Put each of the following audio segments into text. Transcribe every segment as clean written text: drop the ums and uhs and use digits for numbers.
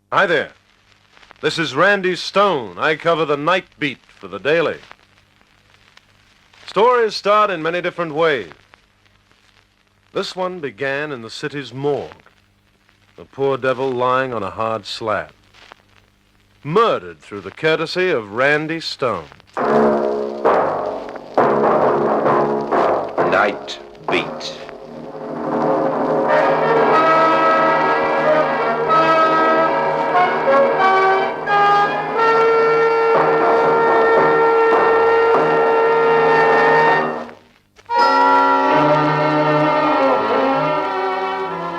Hi there. This is Randy Stone. I cover the night beat for the Daily. Stories start in many different ways. This one began in the city's morgue. The poor devil lying on a hard slab. Murdered through the courtesy of Randy Stone. Night Beat.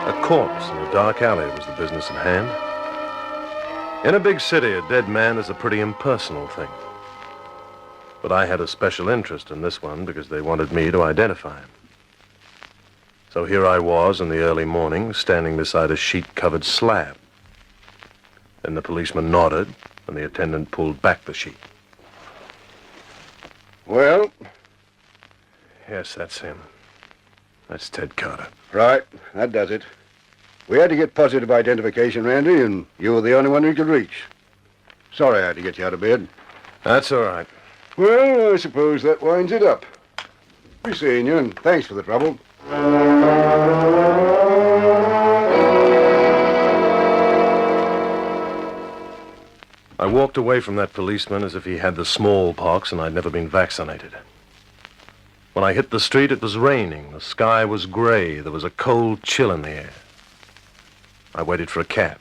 A corpse in a dark alley was the business at hand. In a big city, a dead man is a pretty impersonal thing. But I had a special interest in this one because they wanted me to identify him. So here I was in the early morning, standing beside a sheet-covered slab. Then the policeman nodded, and the attendant pulled back the sheet. Well? Yes, that's him. That's Ted Carter. Right, that does it. We had to get positive identification, Randy, and you were the only one we could reach. Sorry I had to get you out of bed. That's all right. Well, I suppose that winds it up. Be seeing you, and thanks for the trouble. I walked away from that policeman as if he had the smallpox and I'd never been vaccinated. When I hit the street, it was raining. The sky was gray. There was a cold chill in the air. I waited for a cab,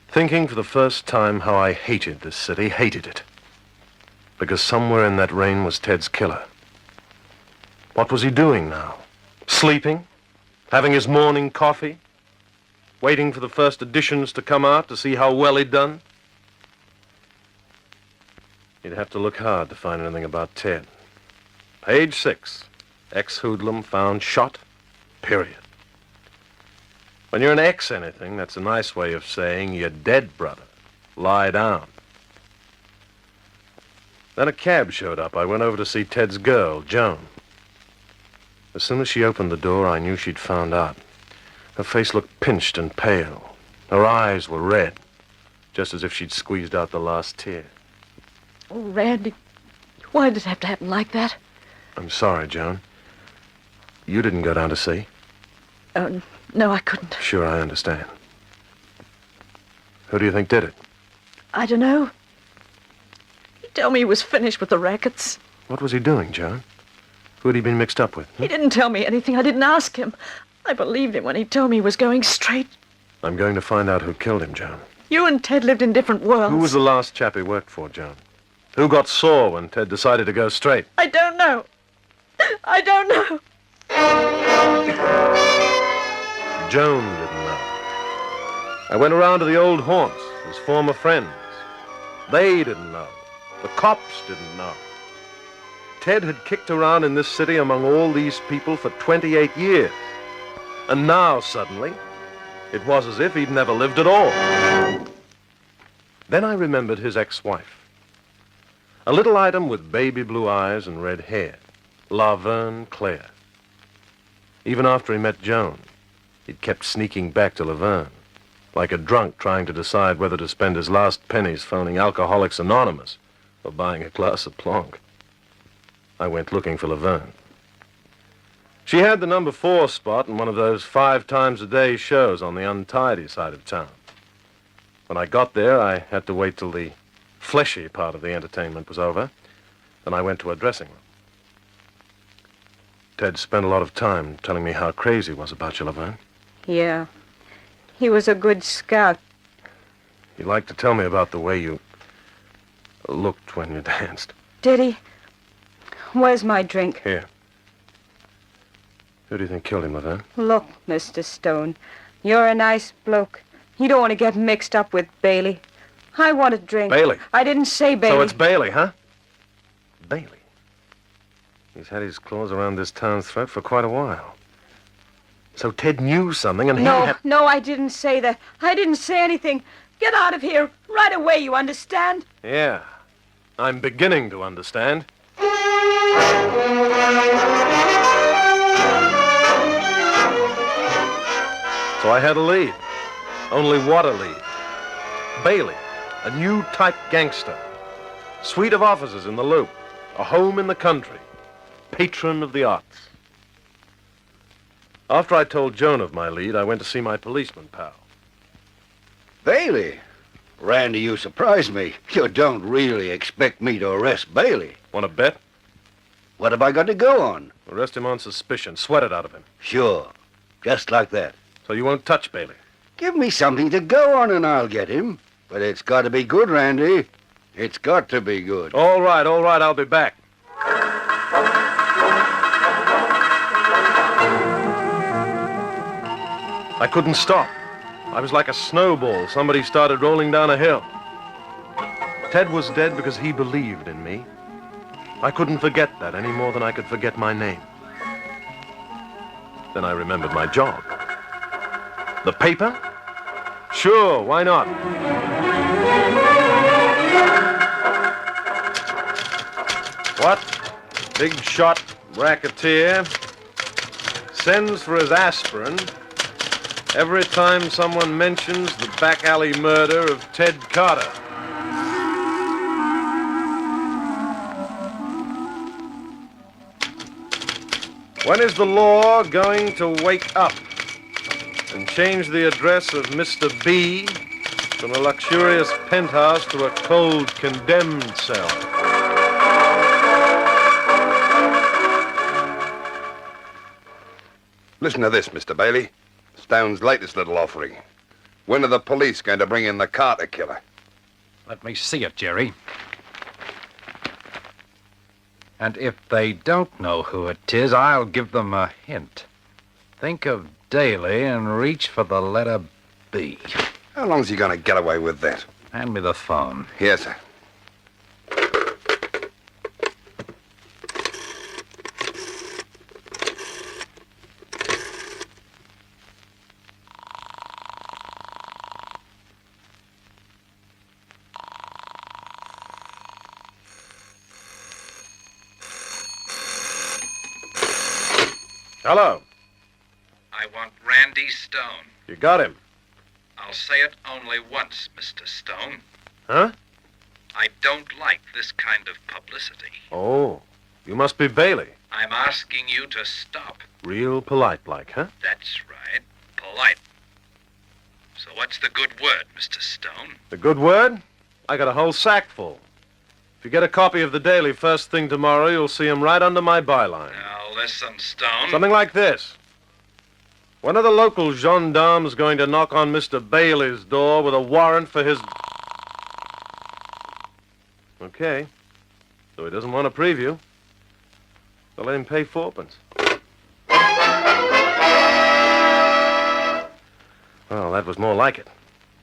thinking for the first time how I hated this city, hated it. Because somewhere in that rain was Ted's killer. What was he doing now? Sleeping? Having his morning coffee? Waiting for the first editions to come out to see how well he'd done? You'd have to look hard to find anything about Ted. Page 6. Ex-hoodlum found shot. Period. When you're an ex-anything, that's a nice way of saying you're dead, brother. Lie down. Then a cab showed up. I went over to see Ted's girl, Joan. As soon as she opened the door, I knew she'd found out. Her face looked pinched and pale. Her eyes were red, just as if she'd squeezed out the last tear. Oh, Randy, why did it have to happen like that? I'm sorry, Joan. You didn't go down to see? No, I couldn't. Sure, I understand. Who do you think did it? I don't know. He told me he was finished with the rackets. What was he doing, Joan? Who had he been mixed up with? He didn't tell me anything. I didn't ask him. I believed him when he told me he was going straight. I'm going to find out who killed him, Joan. You and Ted lived in different worlds. Who was the last chap he worked for, Joan? Who got sore when Ted decided to go straight? I don't know. I don't know. Joan didn't know. I went around to the old haunts, his former friends. They didn't know. The cops didn't know. Ted had kicked around in this city among all these people for 28 years. And now, suddenly, it was as if he'd never lived at all. Then I remembered his ex-wife. A little item with baby blue eyes and red hair. Laverne Claire. Even after he met Joan, he'd kept sneaking back to Laverne, like a drunk trying to decide whether to spend his last pennies phoning Alcoholics Anonymous or buying a glass of Plonk. I went looking for Laverne. She had the number 4 spot in one of those 5 times a day shows on the untidy side of town. When I got there, I had to wait till the fleshy part of the entertainment was over. Then I went to her dressing room. Ted spent a lot of time telling me how crazy he was about you, Laverne. Yeah. He was a good scout. He liked to tell me about the way you looked when you danced. Did he? Where's my drink? Here. Who do you think killed him, Laverne? Look, Mr. Stone, you're a nice bloke. You don't want to get mixed up with Bailey. I want a drink. Bailey? I didn't say Bailey. So it's Bailey, huh? Bailey? He's had his claws around this town's throat for quite a while. So Ted knew something and he had... No, I didn't say that. I didn't say anything. Get out of here right away, you understand? Yeah. I'm beginning to understand. So I had a lead. Only what a lead. Bailey, a new type gangster. Suite of offices in the Loop. A home in the country. Patron of the arts. After I told Joan of my lead, I went to see my policeman pal. Bailey? Randy, you surprised me. You don't really expect me to arrest Bailey. Want to bet? What have I got to go on? Arrest him on suspicion. Sweat it out of him. Sure. Just like that. So you won't touch Bailey? Give me something to go on and I'll get him. But it's got to be good, Randy. It's got to be good. All right, I'll be back. I couldn't stop. I was like a snowball. Somebody started rolling down a hill. Ted was dead because he believed in me. I couldn't forget that any more than I could forget my name. Then I remembered my job. The paper? Sure, why not? What? Big shot racketeer sends for his aspirin every time someone mentions the back alley murder of Ted Carter. When is the law going to wake up and change the address of Mr. B from a luxurious penthouse to a cold, condemned cell? Listen to this, Mr. Bailey. Stone's latest little offering. When are the police going to bring in the Carter killer? Let me see it, Jerry. And if they don't know who it is, I'll give them a hint. Think of Daly and reach for the letter B. How long's he going to get away with that? Hand me the phone. Yes, sir. Hello. I want Randy Stone. You got him. I'll say it only once, Mr. Stone. Huh? I don't like this kind of publicity. Oh, you must be Bailey. I'm asking you to stop. Real polite like, huh? That's right. Polite. So what's the good word, Mr. Stone? The good word? I got a whole sack full. If you get a copy of the Daily first thing tomorrow, you'll see him right under my byline. Now listen, Stone. Something like this. When are the local gendarmes going to knock on Mr. Bailey's door with a warrant for his... Okay. So he doesn't want a preview. So let him pay fourpence. Well, that was more like it.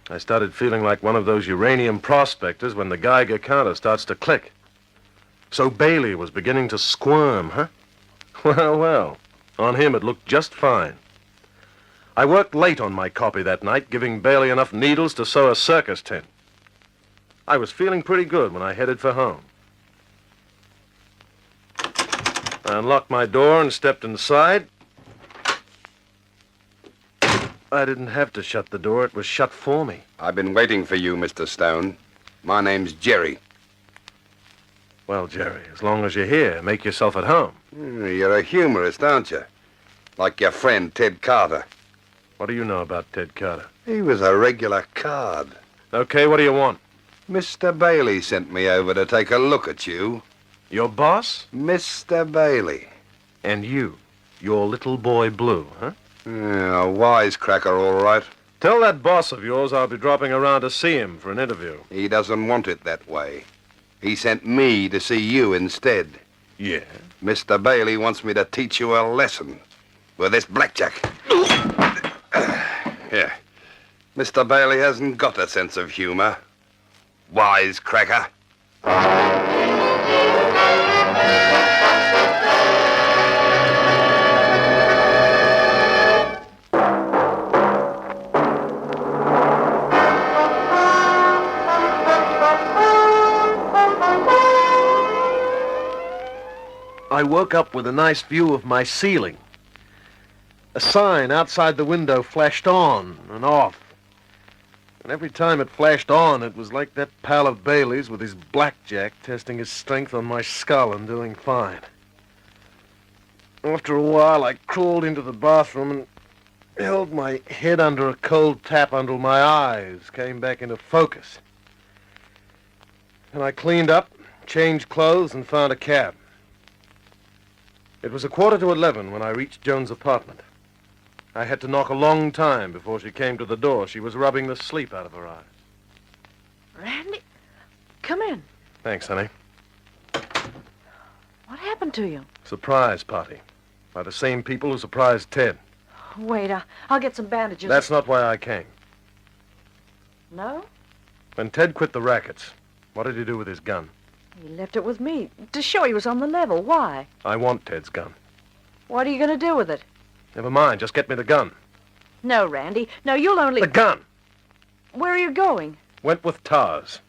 I started feeling like one of those uranium prospectors when the Geiger counter starts to click. So Bailey was beginning to squirm, huh? Well. On him it looked just fine. I worked late on my copy that night, giving Bailey enough needles to sew a circus tent. I was feeling pretty good when I headed for home. I unlocked my door and stepped inside. I didn't have to shut the door. It was shut for me. I've been waiting for you, Mr. Stone. My name's Jerry. Well, Jerry, as long as you're here, make yourself at home. You're a humorist, aren't you? Like your friend, Ted Carter. What do you know about Ted Carter? He was a regular card. Okay, what do you want? Mr. Bailey sent me over to take a look at you. Your boss? Mr. Bailey. And you. Your little boy Blue, huh? Yeah, a wisecracker, all right. Tell that boss of yours I'll be dropping around to see him for an interview. He doesn't want it that way. He sent me to see you instead. Yeah? Mr. Bailey wants me to teach you a lesson with this blackjack. Here. Mr. Bailey hasn't got a sense of humor. Wisecracker. I woke up with a nice view of my ceiling. A sign outside the window flashed on and off. And every time it flashed on, it was like that pal of Bailey's with his blackjack testing his strength on my skull and doing fine. After a while, I crawled into the bathroom and held my head under a cold tap until my eyes came back into focus. And I cleaned up, changed clothes, and found a cab. It was 11:15 when I reached Joan's apartment. I had to knock a long time before she came to the door. She was rubbing the sleep out of her eyes. Randy, come in. Thanks, honey. What happened to you? Surprise party. By the same people who surprised Ted. Wait, I'll get some bandages. That's not why I came. No? When Ted quit the rackets, what did he do with his gun? He left it with me to show he was on the level. Why? I want Ted's gun. What are you going to do with it? Never mind, just get me the gun. No, Randy. No, you'll only... The gun! Where are you going? Wentworth Towers.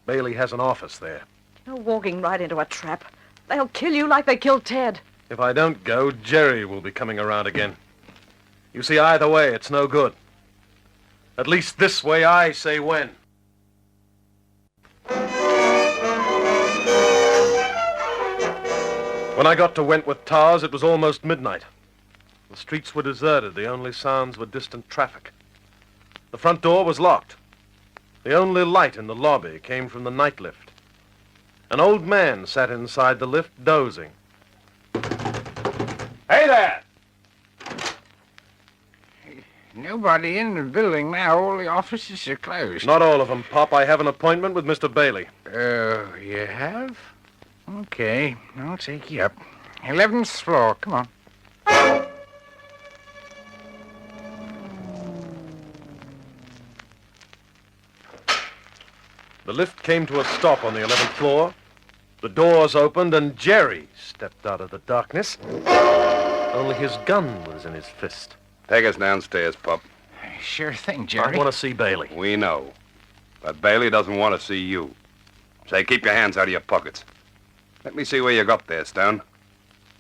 Bailey has an office there. You're walking right into a trap. They'll kill you like they killed Ted. If I don't go, Jerry will be coming around again. You see, either way, it's no good. At least this way, I say when. When I got to Wentworth Towers, it was almost midnight. The streets were deserted. The only sounds were distant traffic. The front door was locked. The only light in the lobby came from the night lift. An old man sat inside the lift, dozing. Hey there! Nobody in the building now. All the offices are closed. Not all of them, Pop. I have an appointment with Mr. Bailey. Oh, you have? Okay, I'll take you up. 11th floor, come on. The lift came to a stop on the 11th floor. The doors opened and Jerry stepped out of the darkness. Only his gun was in his fist. Take us downstairs, pup. Sure thing, I Jerry. want to see Bailey. We know. But Bailey doesn't want to see you. Say, keep your hands out of your pockets. Let me see where you got there, Stone.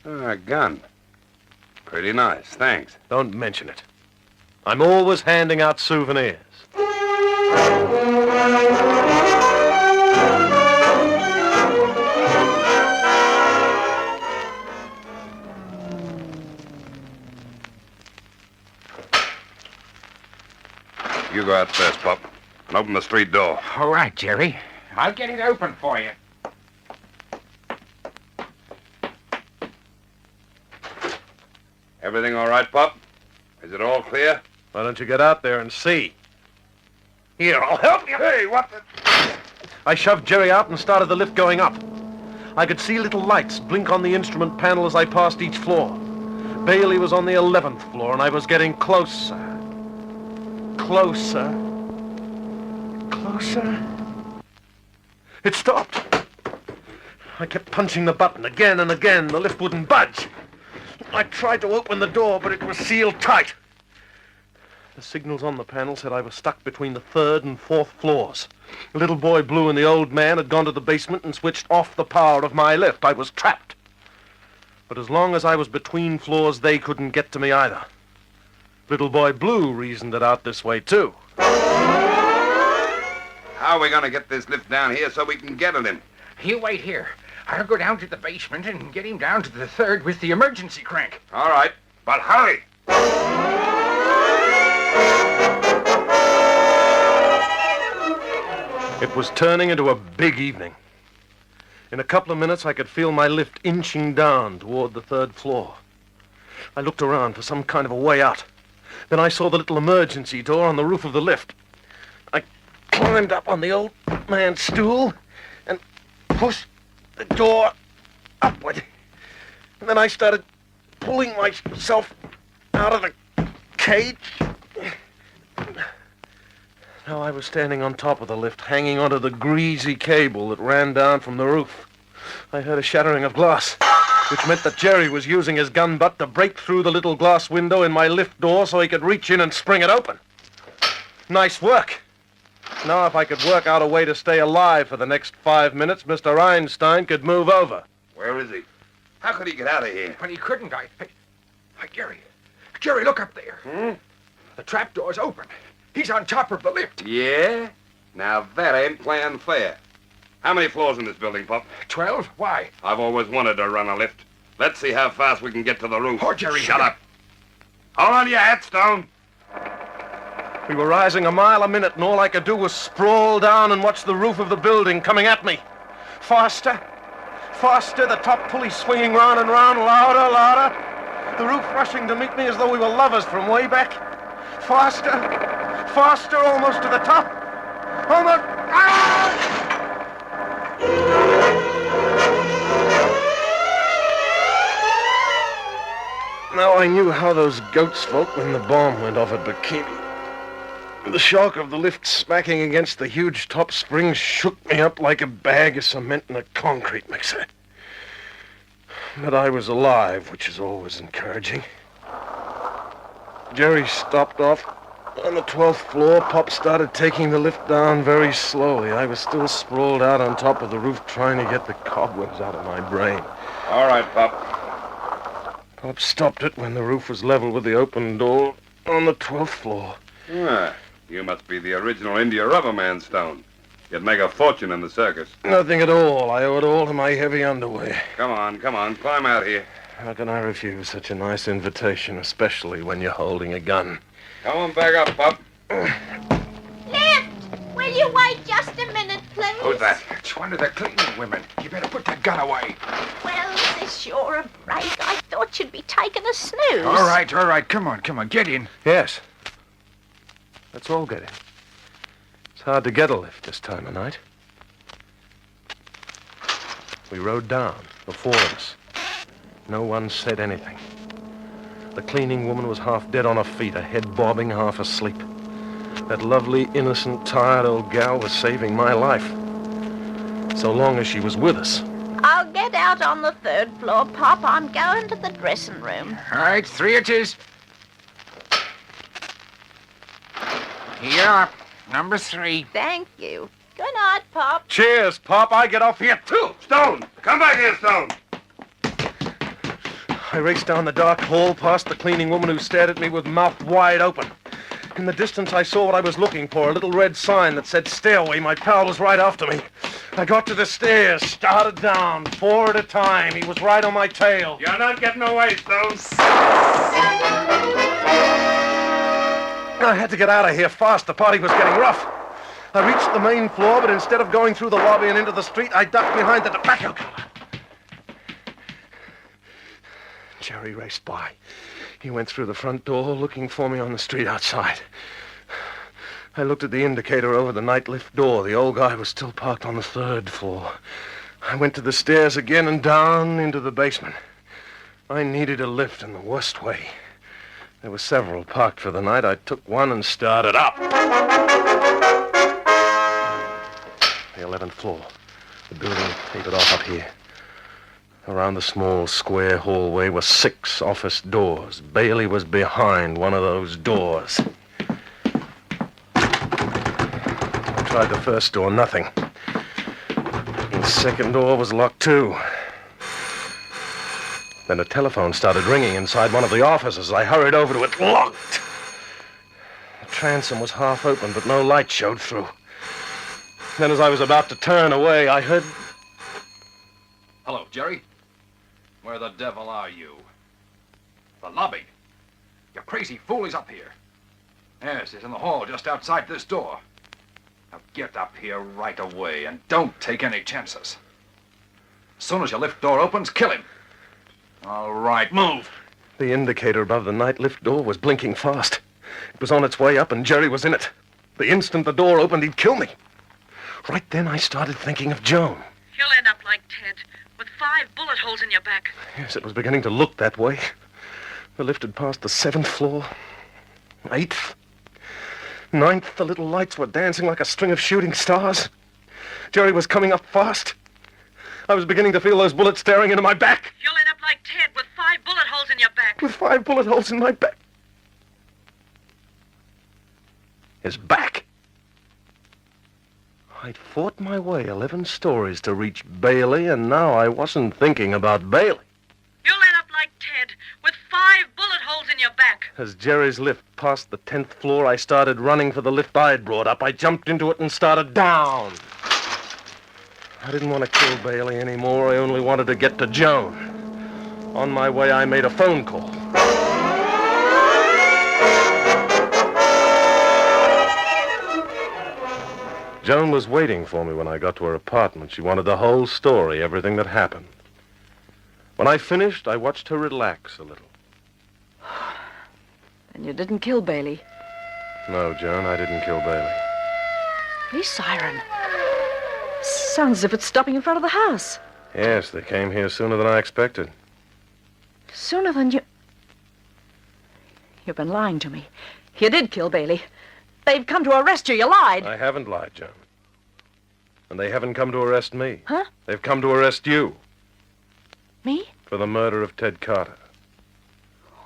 A gun. Pretty nice, thanks. Don't mention it. I'm always handing out souvenirs. You go out first, pup, and open the street door. All right, Jerry. I'll get it open for you. Everything all right, pup? Is it all clear? Why don't you get out there and see? Here, I'll help you. Hey, what the... I shoved Jerry out and started the lift going up. I could see little lights blink on the instrument panel as I passed each floor. Bailey was on the 11th floor, and I was getting closer. Closer. Closer. It stopped. I kept punching the button again and again. The lift wouldn't budge. I tried to open the door, but it was sealed tight. The signals on the panel said I was stuck between the 3rd and 4th floors. Little Boy Blue and the old man had gone to the basement and switched off the power of my lift. I was trapped. But as long as I was between floors, they couldn't get to me either. Little Boy Blue reasoned it out this way, too. How are we going to get this lift down here so we can get at him? You wait here. I'll go down to the basement and get him down to the 3rd with the emergency crank. All right, but hurry. It was turning into a big evening. In a couple of minutes, I could feel my lift inching down toward the 3rd floor. I looked around for some kind of a way out. Then I saw the little emergency door on the roof of the lift. I climbed up on the old man's stool and pushed the door upward. And then I started pulling myself out of the cage. Now I was standing on top of the lift, hanging onto the greasy cable that ran down from the roof. I heard a shattering of glass, which meant that Jerry was using his gun butt to break through the little glass window in my lift door so he could reach in and spring it open. Nice work. Now if I could work out a way to stay alive for the next 5 minutes, Mr. Einstein could move over. Where is he? How could he get out of here? But he couldn't. Hey, Jerry, look up there. The trap door's open. He's on top of the lift. Yeah? Now that ain't playing fair. How many floors in this building, Pop? 12? Why? I've always wanted to run a lift. Let's see how fast we can get to the roof. Oh, Jerry. Shut up. Hold on to your hat, Stone. We were rising a mile a minute, and all I could do was sprawl down and watch the roof of the building coming at me. Faster, faster, the top pulley swinging round and round, louder, louder. The roof rushing to meet me as though we were lovers from way back. Faster, faster, almost to the top. Almost. Ah! Now I knew how those goats felt when the bomb went off at Bikini. The shock of the lift smacking against the huge top springs shook me up like a bag of cement in a concrete mixer. But I was alive, which is always encouraging. Jerry stopped off on the 12th floor. Pop started taking the lift down very slowly. I was still sprawled out on top of the roof trying to get the cobwebs out of my brain. All right, Pop. Pop stopped it when the roof was level with the open door on the 12th floor. Ah, you must be the original India rubber man, Stone. You'd make a fortune in the circus. Nothing at all. I owe it all to my heavy underwear. Come on, climb out here. How can I refuse such a nice invitation, especially when you're holding a gun? Come on back up, Pop. Lift! Will you wait just a minute, please? Who's that? It's one of the cleaning women. You better put that gun away. Well, this is sure a break. I thought you'd be taking a snooze. All right. Come on. Get in. Yes. Let's all get in. It's hard to get a lift this time of night. We rode down, the four of us. No one said anything. The cleaning woman was half dead on her feet, her head bobbing, half asleep. That lovely, innocent, tired old gal was saving my life. So long as she was with us. I'll get out on the 3rd floor, Pop. I'm going to the dressing room. All right, 3 it is. Here, number 3. Thank you. Good night, Pop. Cheers, Pop. I get off here, too. Stone! Come back here, Stone! I raced down the dark hall past the cleaning woman who stared at me with mouth wide open. In the distance, I saw what I was looking for, a little red sign that said stairway. My pal was right after me. I got to the stairs, started down, 4 at a time. He was right on my tail. You're not getting away, Stone. I had to get out of here fast. The party was getting rough. I reached the main floor, but instead of going through the lobby and into the street, I ducked behind the tobacco counter. Jerry raced by. He went through the front door, looking for me on the street outside. I looked at the indicator over the night lift door. The old guy was still parked on the 3rd floor. I went to the stairs again and down into the basement. I needed a lift in the worst way. There were several parked for the night. I took one and started up. The 11th floor. The building tapered off up here. Around the small square hallway were 6 office doors. Bailey was behind one of those doors. I tried the first door, nothing. The second door was locked too. Then a telephone started ringing inside one of the offices. I hurried over to it, locked. The transom was half open, but no light showed through. Then as I was about to turn away, I heard... Hello, Jerry. Where the devil are you? The lobby. You crazy fool is up here. Yes, it's in the hall just outside this door. Now get up here right away and don't take any chances. As soon as your lift door opens, kill him. All right, move. The indicator above the night lift door was blinking fast. It was on its way up and Jerry was in it. The instant the door opened, he'd kill me. Right then, I started thinking of Joan. You'll end up like Ted, with 5 bullet holes in your back. Yes, it was beginning to look that way. The lift had passed the 7th floor, 8th, 9th. The little lights were dancing like a string of shooting stars. Jerry was coming up fast. I was beginning to feel those bullets staring into my back. You'll end up like Ted, with 5 bullet holes in your back. With 5 bullet holes in my back. His back. I'd fought my way 11 stories to reach Bailey, and now I wasn't thinking about Bailey. You'll end up like Ted, with 5 bullet holes in your back. As Jerry's lift passed the 10th floor, I started running for the lift I'd brought up. I jumped into it and started down. I didn't want to kill Bailey anymore. I only wanted to get to Joan. On my way, I made a phone call. Joan was waiting for me when I got to her apartment. She wanted the whole story, everything that happened. When I finished, I watched her relax a little. And you didn't kill Bailey. No, Joan, I didn't kill Bailey. Police siren. Sounds as if it's stopping in front of the house. Yes, they came here sooner than I expected. Sooner than you... You've been lying to me. You did kill Bailey. They've come to arrest you. You lied. I haven't lied, Joan. And they haven't come to arrest me. Huh? They've come to arrest you Me? for the murder of Ted Carter.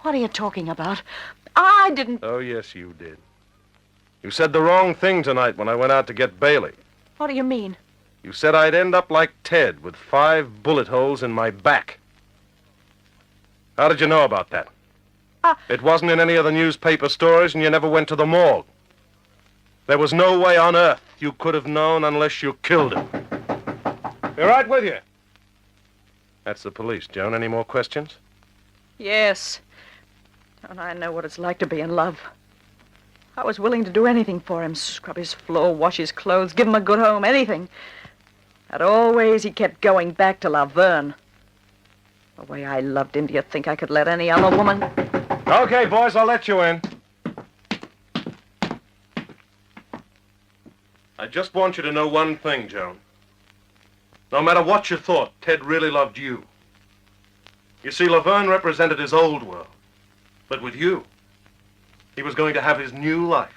What are you talking about? I didn't... Oh, yes, you did. You said the wrong thing tonight when I went out to get Bailey. What do you mean? You said I'd end up like Ted with 5 bullet holes in my back. How did you know about that? It wasn't in any of the newspaper stories, and you never went to the morgue. There was no way on earth you could have known unless you killed him. Be right with you. That's the police, Joan. Any more questions? Yes. And I know what it's like to be in love. I was willing to do anything for him. Scrub his floor, wash his clothes, give him a good home, anything. But always he kept going back to Laverne. The way I loved him, do you think I could let any other woman... Okay, boys, I'll let you in. I just want you to know one thing, Joan. No matter what you thought, Ted really loved you. You see, Laverne represented his old world. But with you, he was going to have his new life.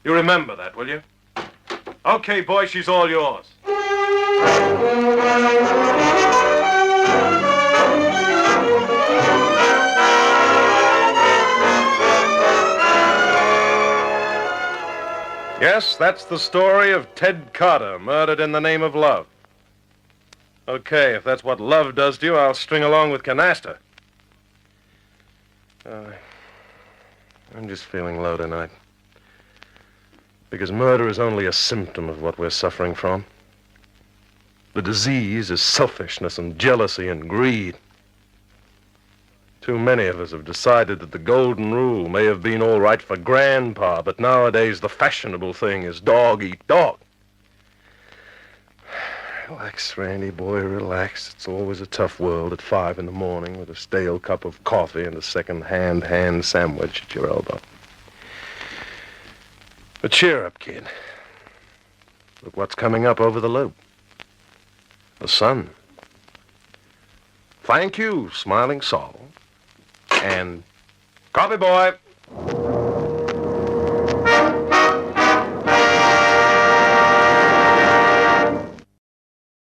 You remember that, will you? Okay, boy, she's all yours. Yes, that's the story of Ted Carter, murdered in the name of love. Okay, if that's what love does to you, I'll string along with Canasta. I'm just feeling low tonight. Because murder is only a symptom of what we're suffering from. The disease is selfishness and jealousy and greed. Too many of us have decided that the golden rule may have been all right for Grandpa, but nowadays the fashionable thing is dog eat dog. Relax, Randy, boy, relax. It's always a tough world at 5 in the morning with a stale cup of coffee and a second-hand ham sandwich at your elbow. But cheer up, kid. Look what's coming up over the loop. The sun. Thank you, Smiling Sol. And coffee boy.